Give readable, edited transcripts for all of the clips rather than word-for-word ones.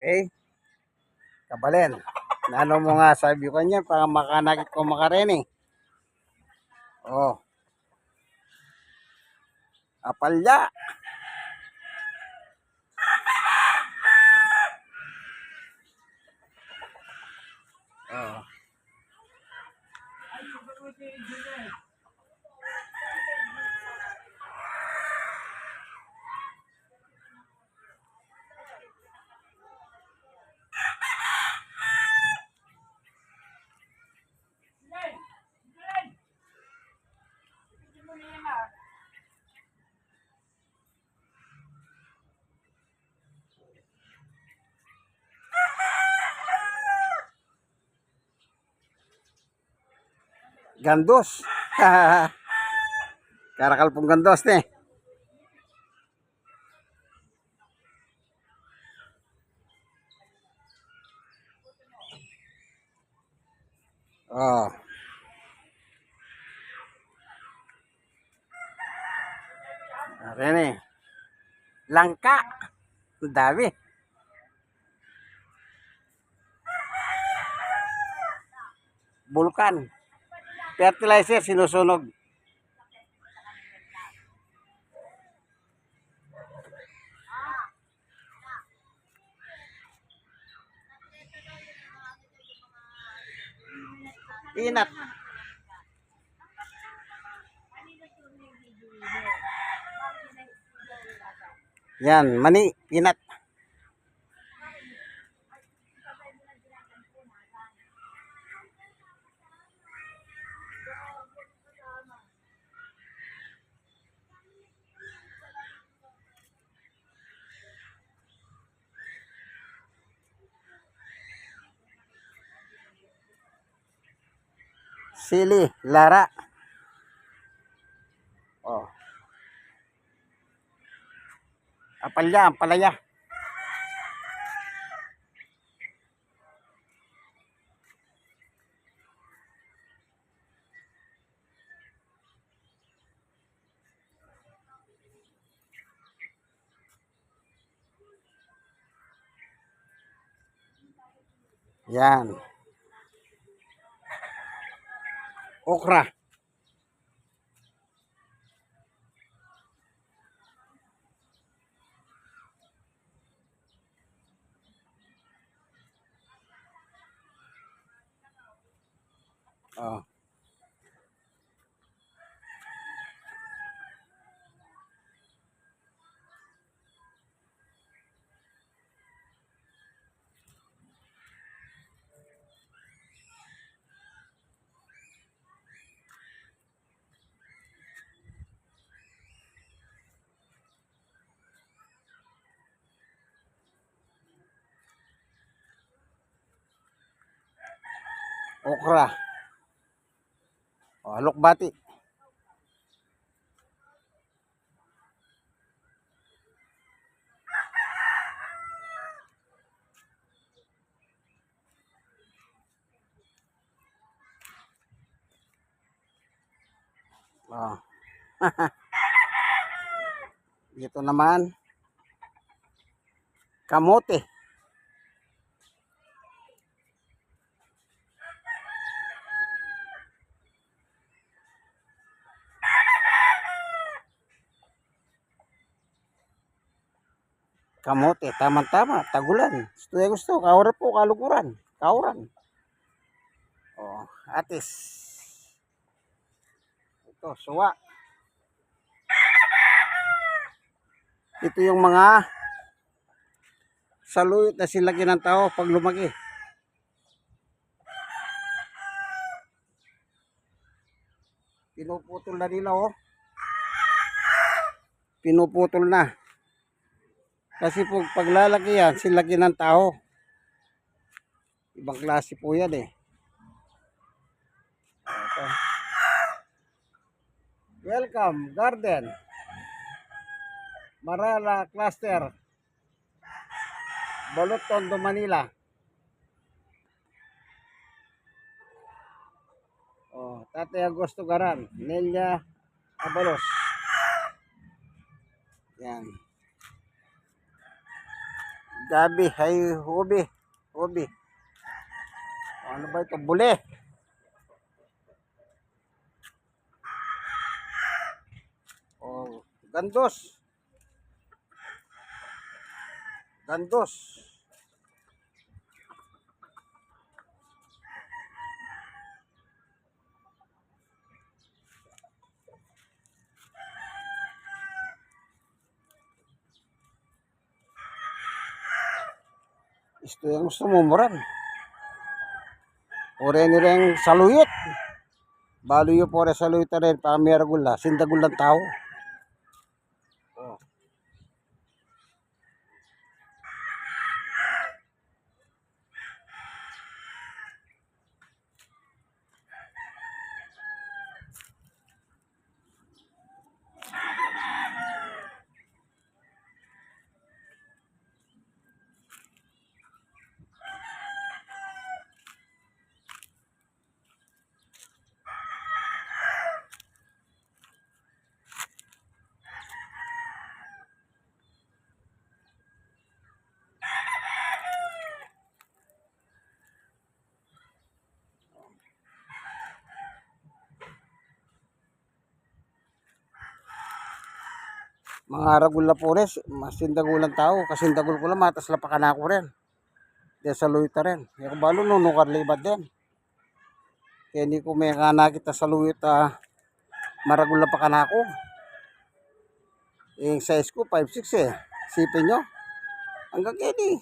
Okay? Kabalen. Nano mo nga sabi ko niya para makanakit ko makarening. Oh, apalya. Oh. Gandos. Karakal pong gandos nih. Oh. Oke nih. Langka. Dami. Vulkan. Fertilizer sinusunog. Inat. Yan, mani, peanut. Sili, lara. Oh. Apalya, ampalaya. Yan. Okra. Oh. Okra. Oh, lukbati. Oh. Dito naman kamote. Kamote, tama-tama, tagulan. Gusto, kaura po, kalukuran, kauran. Oh, atis. Ito, suwa. Ito yung mga saluyot na silaki ng tao pag lumaki. Pinuputol na nila, oh. Pinuputol na. Kasi po paglalaki yan, silaki ng tao. Ibang klase po yan eh. Ito. Welcome, garden. Marala Cluster. Balot Tondo, Manila. Oh, Tate Agosto Garan, Nelia Abalos. Yan. Gabi, ay ubi. Ubi. Ano ba ito? Bule. Oh, gandos. Gandos. Isto yung sumumuran. Ore ni reng saluyot. Baluyo po rin saluyot na rin. Pamiragula. Sindagulang tao. Oh. Mga ragul na pores, masindagulang tao, kasindagul ko lang, matas lapakan ako rin. Diyan sa luyot na rin. Yung balo, nunukar libad din. Kaya hindi ko may nakita sa luyot, maragul lapakan ako. Yung size ko, 5'6" eh. Sipin nyo. Hanggang kini.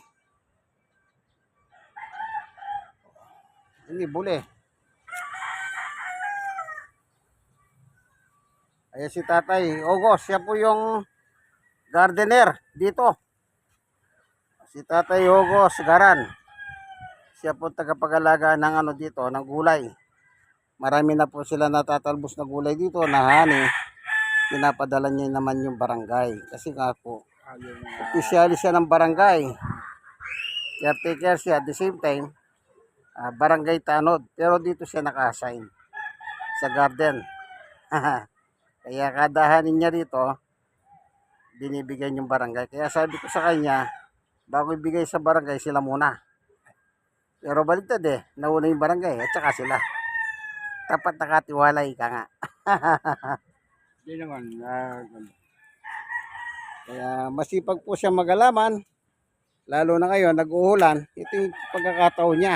Hindi, buli. Ayan si Tatay Ogos, siya po yung gardener dito. Si Tatay Ogos Garan. Siya po tagapag-alaga ng ano dito, ng gulay. Marami na po sila natatalbos na gulay dito na hani. Pinapadala niya naman yung barangay. Kasi nga po, opisyali siya ng barangay. Caretaker siya at the same time, barangay tanod. Pero dito siya naka-assign sa garden. Kaya kada hanin niya rito, binibigyan yung barangay. Kaya sabi ko sa kanya, bago ibigay sa barangay, sila muna. Pero baligtad eh, nauna yung barangay at saka sila. Tapat nakatiwalay ka nga. Hindi naman. Kaya masipag po siya mag-alaman. Lalo na ngayon, nag-uulan. Ito yung pagkakataon niya.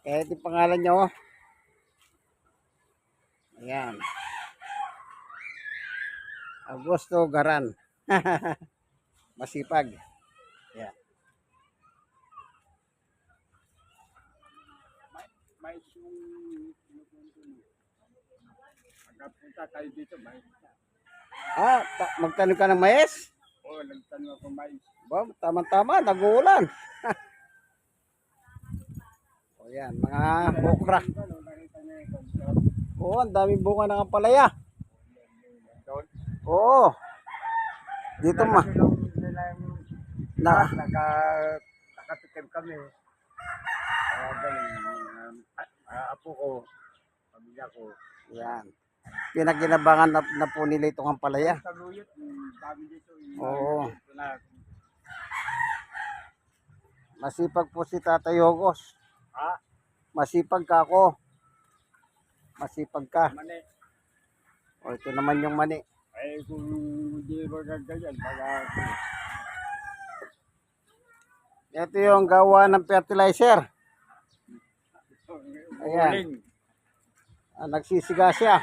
Kaya ito yung pangalan niya, oh. Ayan. Augusto Garan. Masipag. Ayan. May yung pagkapunta tayo dito, may Magtanong ka ng mais? oo, nagtanong ako may Ba, tama-tama, nag-uulan. O yan, mga okra. nakita niya yung Oo, ang daming bunga ng ampalaya. doon. Oo. Dito ma. Nila yung Na, nakatikim kami. Kaya ganun, apo ko, pamilya ko. yan. Pinaginabangan na po nila itong ampalaya. Sa luyot, dami dito. Oo. Masipag po si Tatay Ogos. Ha? Masipag ka ako. Masipag ka. Mani. O, ito naman yung mani. Ay, kung hindi mo ganyan, baga, Ito yung gawa ng fertilizer. Ayan. huling. Nagsisiga siya.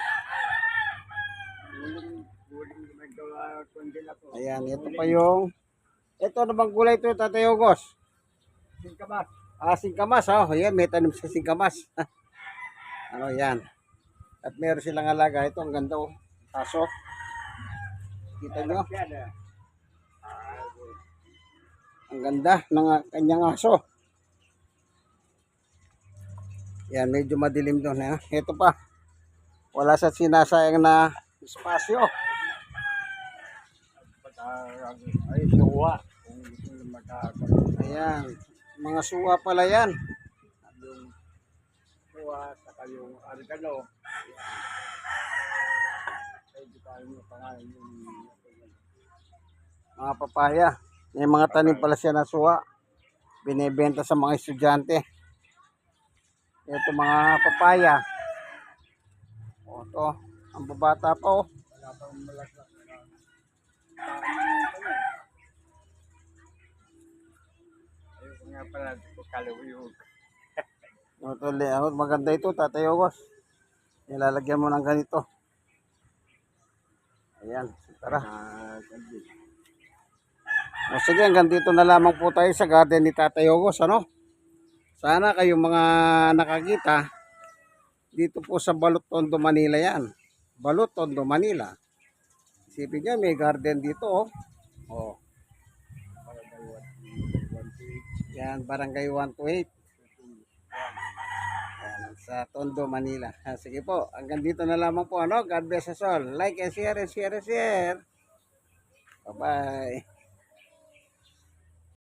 Huling nagawa kundi ako. Ayan, ito pa yung... Ito namang gulay ito, Tatay Ogos. Singkamas. Singkamas, oh. Ayan, may tanim sa singkamas. Ano yan. At meron silang alaga. Ito, ang ganda, oh. Aso. Kita nyo? Yan eh. Ang ganda ng kanyang aso. Yan, medyo madilim doon. Eh. Ito pa. Wala sa sinasayang na espasyo. Ay, suwa. Kung gusto nyo magkakaroon. Ayan. Mga suwa pala yan. Yung suwa, saka yung argano. Ay, di pa yung pangalan yung Mga papaya. May mga tanim pala siya na suha. Binibenta sa mga estudyante. Ito mga papaya. O to, ang babata pa oh. Wala pang malaglag. Ayoko nga pala ko kaluyog. Ito, maganda ito, Tatay Ogos. Nilalagyan mo ng ganito. Ayan, tara. Kandi. O sige, hanggang dito na lamang po tayo sa garden ni Tatay Ogos, ano? Sana kayong mga nakakita dito po sa Balot Tondo, Manila yan. Balot Tondo, Manila. Isipin nyo, may garden dito, oh. Oh, yan, Barangay 128. Yan, sa Tondo, Manila. Sige po, hanggang dito na lamang po, ano? God bless us all. Like and share and share and share. Bye-bye.